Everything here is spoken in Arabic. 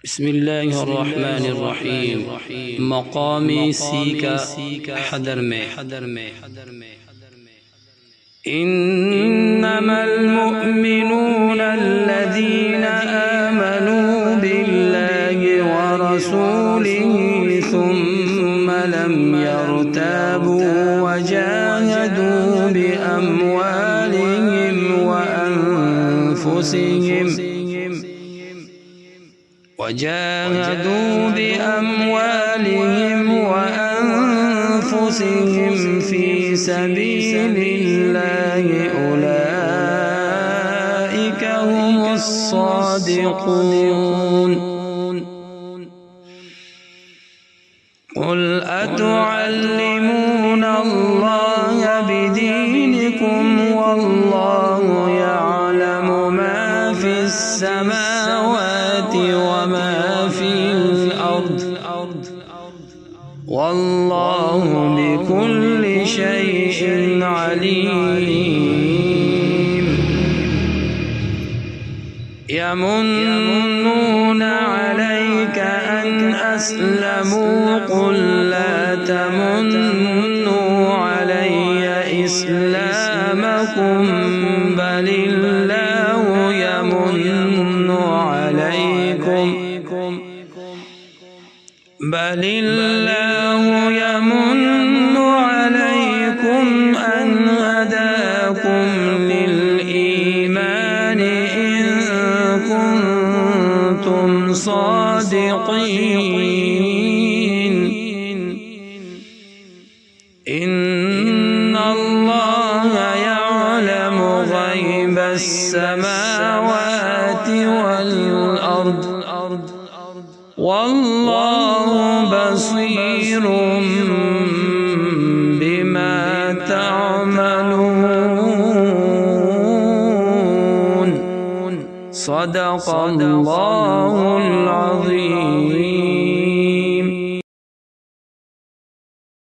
بسم الله الرحمن الرحيم. مقام سيكا حدر میں إنما المؤمنون الذين آمنوا بالله ورسوله ثم لم يرتابوا وجاهدوا بأموالهم وأنفسهم في سبيل الله أولئك هم الصادقون. قل أتعلمون الله بدينكم والله يعلم ما في السماوات وما في الأرض والله بكل شيء عليم. يمنون عليك أن أسلموا قل لا تمنوا علي إسلامكم بل الله يمن عليكم أن هداكم للإيمان إن كنتم صادقين. إن الله يعلم غيب السماوات والأرض والله بصير بما تعملون. صدق الله